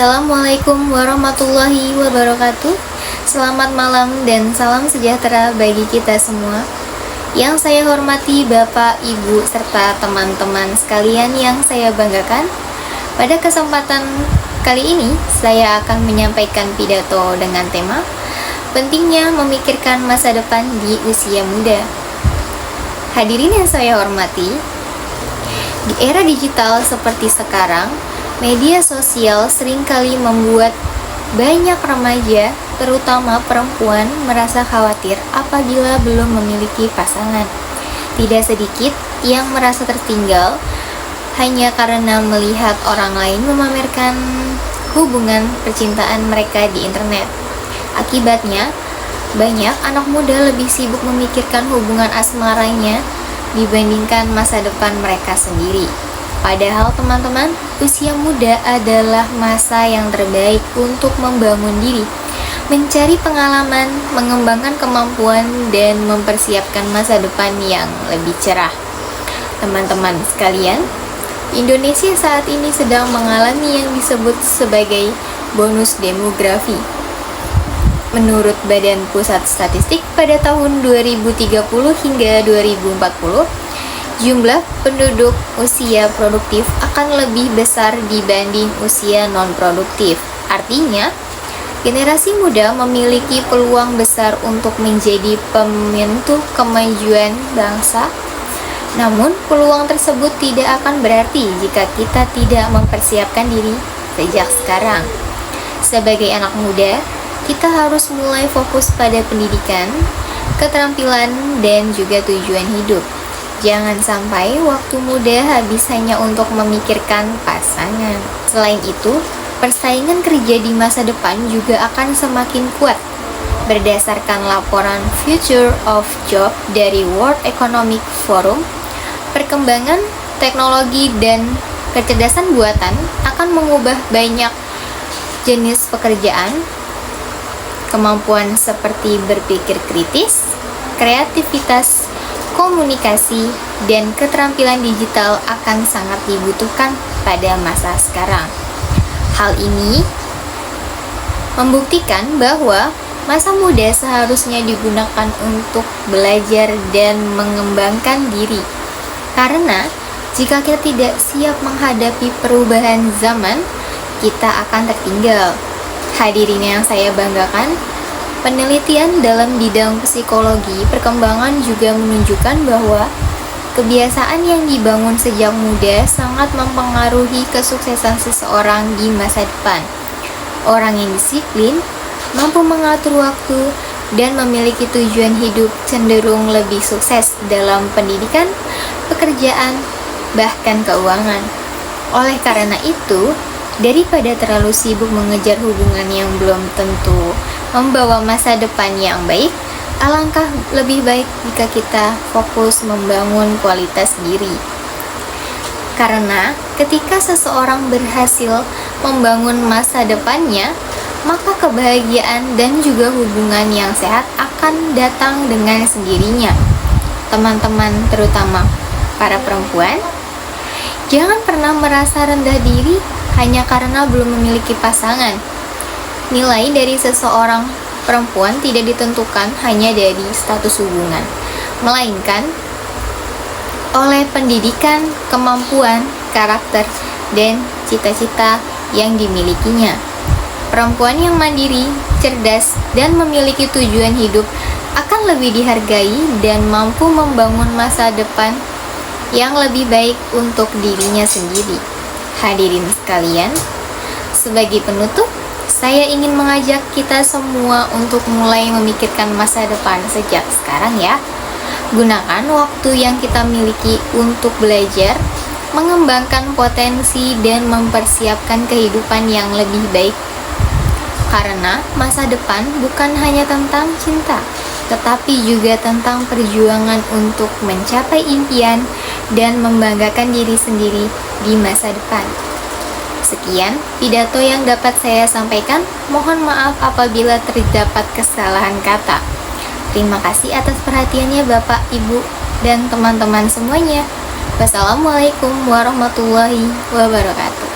Assalamualaikum warahmatullahi wabarakatuh. Selamat malam dan salam sejahtera bagi kita semua. Yang saya hormati Bapak, Ibu, serta teman-teman sekalian yang saya banggakan. Pada kesempatan kali ini, saya akan menyampaikan pidato dengan tema pentingnya memikirkan masa depan di usia muda. Hadirin yang saya hormati, di era digital seperti sekarang, media sosial seringkali membuat banyak remaja, terutama perempuan, merasa khawatir apabila belum memiliki pasangan. Tidak sedikit yang merasa tertinggal hanya karena melihat orang lain memamerkan hubungan percintaan mereka di internet. Akibatnya, banyak anak muda lebih sibuk memikirkan hubungan asmaranya dibandingkan masa depan mereka sendiri. Padahal teman-teman, usia muda adalah masa yang terbaik untuk membangun diri, mencari pengalaman, mengembangkan kemampuan, dan mempersiapkan masa depan yang lebih cerah. Teman-teman sekalian, Indonesia saat ini sedang mengalami yang disebut sebagai bonus demografi. Menurut Badan Pusat Statistik, pada tahun 2030 hingga 2040, jumlah penduduk usia produktif akan lebih besar dibanding usia non-produktif. Artinya, generasi muda memiliki peluang besar untuk menjadi penentu kemajuan bangsa. Namun, peluang tersebut tidak akan berarti jika kita tidak mempersiapkan diri sejak sekarang. Sebagai anak muda, kita harus mulai fokus pada pendidikan, keterampilan, dan juga tujuan hidup. Jangan sampai waktu muda habis hanya untuk memikirkan pasangan. Selain itu, persaingan kerja di masa depan juga akan semakin kuat. Berdasarkan laporan Future of Job dari World Economic Forum, perkembangan teknologi dan kecerdasan buatan akan mengubah banyak jenis pekerjaan. Kemampuan seperti berpikir kritis, kreativitas, komunikasi, dan keterampilan digital akan sangat dibutuhkan pada masa sekarang. Hal ini membuktikan bahwa masa muda seharusnya digunakan untuk belajar dan mengembangkan diri. Karena jika kita tidak siap menghadapi perubahan zaman, kita akan tertinggal. Hadirin yang saya banggakan, penelitian dalam bidang psikologi perkembangan juga menunjukkan bahwa kebiasaan yang dibangun sejak muda sangat mempengaruhi kesuksesan seseorang di masa depan. Orang yang disiplin, mampu mengatur waktu, dan memiliki tujuan hidup cenderung lebih sukses dalam pendidikan, pekerjaan, bahkan keuangan. Oleh karena itu, daripada terlalu sibuk mengejar hubungan yang belum tentu membawa masa depan yang baik, alangkah lebih baik jika kita fokus membangun kualitas diri. Karena ketika seseorang berhasil membangun masa depannya, maka kebahagiaan dan juga hubungan yang sehat akan datang dengan sendirinya. Teman-teman, terutama para perempuan, jangan pernah merasa rendah diri hanya karena belum memiliki pasangan. Nilai dari seseorang perempuan tidak ditentukan hanya dari status hubungan, melainkan oleh pendidikan, kemampuan, karakter, dan cita-cita yang dimilikinya. Perempuan yang mandiri, cerdas, dan memiliki tujuan hidup akan lebih dihargai dan mampu membangun masa depan yang lebih baik untuk dirinya sendiri. Hadirin sekalian, sebagai penutup, saya ingin mengajak kita semua untuk mulai memikirkan masa depan sejak sekarang ya. Gunakan waktu yang kita miliki untuk belajar, mengembangkan potensi, dan mempersiapkan kehidupan yang lebih baik. Karena masa depan bukan hanya tentang cinta, tetapi juga tentang perjuangan untuk mencapai impian dan membanggakan diri sendiri di masa depan. Sekian pidato yang dapat saya sampaikan. Mohon maaf apabila terdapat kesalahan kata. Terima kasih atas perhatiannya Bapak, Ibu, dan teman-teman semuanya. Wassalamualaikum warahmatullahi wabarakatuh.